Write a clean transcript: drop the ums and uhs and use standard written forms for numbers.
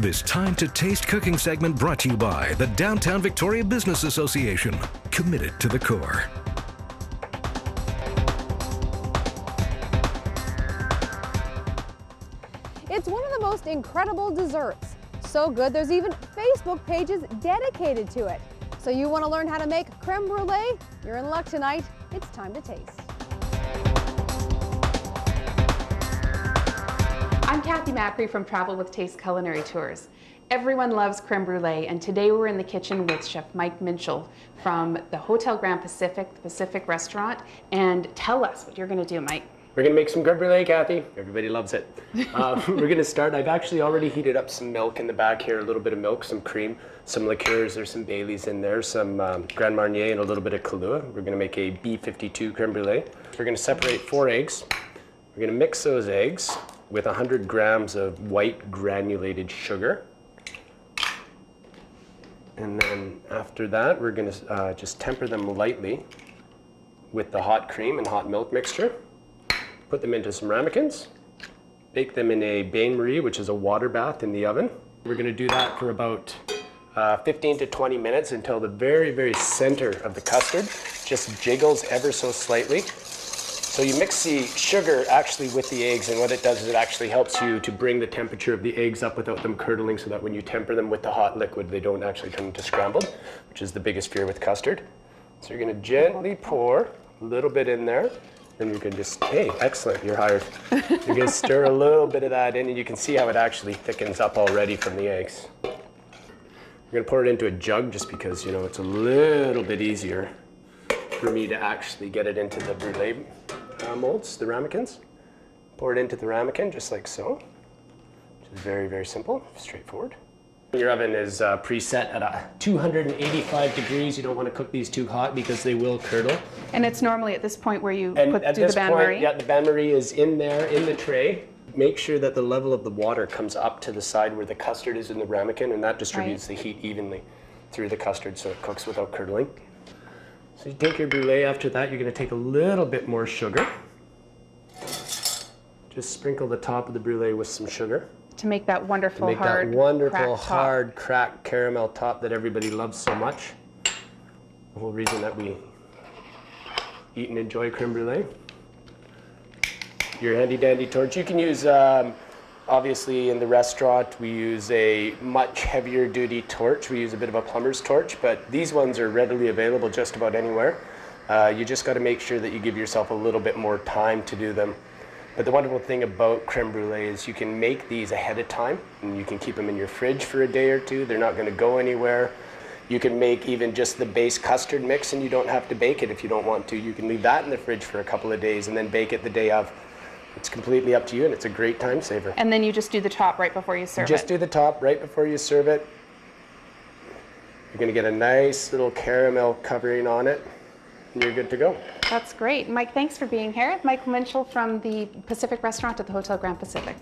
This Time to Taste cooking segment brought to you by the Downtown Victoria Business Association, committed to the core. It's one of the most incredible desserts. So good, there's even Facebook pages dedicated to it. So you want to learn how to make crème brûlée? You're in luck tonight. It's time to taste. I'm McAree from Travel with Taste Culinary Tours. Everyone loves crème brûlée, and today we're in the kitchen with Chef Mike Minshull from the Hotel Grand Pacific, the Pacific Restaurant. And tell us what you're going to do, Mike. We're going to make some crème brûlée, Kathy. Everybody loves it. We're going to start. I've actually already heated up some milk in the back here, a little bit of milk, some cream, some liqueurs. There's some Baileys in there, some Grand Marnier, and a little bit of Kahlua. We're going to make a B52 crème brûlée. We're going to separate 4 eggs. We're going to mix those eggs with 100 grams of white granulated sugar. And then after that, we're going to just temper them lightly with the hot cream and hot milk mixture. Put them into some ramekins. Bake them in a bain-marie, which is a water bath in the oven. We're going to do that for about 15 to 20 minutes until the very, very center of the custard just jiggles ever so slightly. So you mix the sugar actually with the eggs, and what it does is it actually helps you to bring the temperature of the eggs up without them curdling, so that when you temper them with the hot liquid, they don't actually turn into scrambled, which is the biggest fear with custard. So you're going to gently pour a little bit in there, and you can just, hey, excellent, you're hired. You're going to stir a little bit of that in, and you can see how it actually thickens up already from the eggs. You're going to pour it into a jug just because, you know, it's a little bit easier for me to actually get it into the brûlée molds, the ramekins. Pour it into the ramekin just like so. Which is very, very simple, straightforward. Your oven is preset at 285 degrees. You don't want to cook these too hot because they will curdle. And it's normally at this point where you And do at the this bain-marie? point, yeah, the bain-marie is in there, in the tray. Make sure that the level of the water comes up to the side where the custard is in the ramekin, and that distributes the heat evenly through the custard so it cooks without curdling. So you take your brûlée. After that, you're going to take a little bit more sugar. Just sprinkle the top of the brûlée with some sugar. To make that wonderful, To make hard, that wonderful, cracked top. hard, cracked caramel top that everybody loves so much. The whole reason that we eat and enjoy crème brûlée. Your handy dandy torch. You can use, obviously in the restaurant, we use a much heavier duty torch. We use a bit of a plumber's torch, but these ones are readily available just about anywhere. You just got to make sure that you give yourself a little bit more time to do them. But the wonderful thing about crème brûlée is you can make these ahead of time, and you can keep them in your fridge for a day or two. They're not going to go anywhere. You can make even just the base custard mix, and you don't have to bake it if you don't want to. You can leave that in the fridge for a couple of days and then bake it the day of. It's completely up to you, and it's a great time saver. And then you just do the top right before you serve it? Just do the top right before you serve it. You're going to get a nice little caramel covering on it, and you're good to go. That's great. Mike, thanks for being here. Michael Minshull from the Pacific Restaurant at the Hotel Grand Pacific.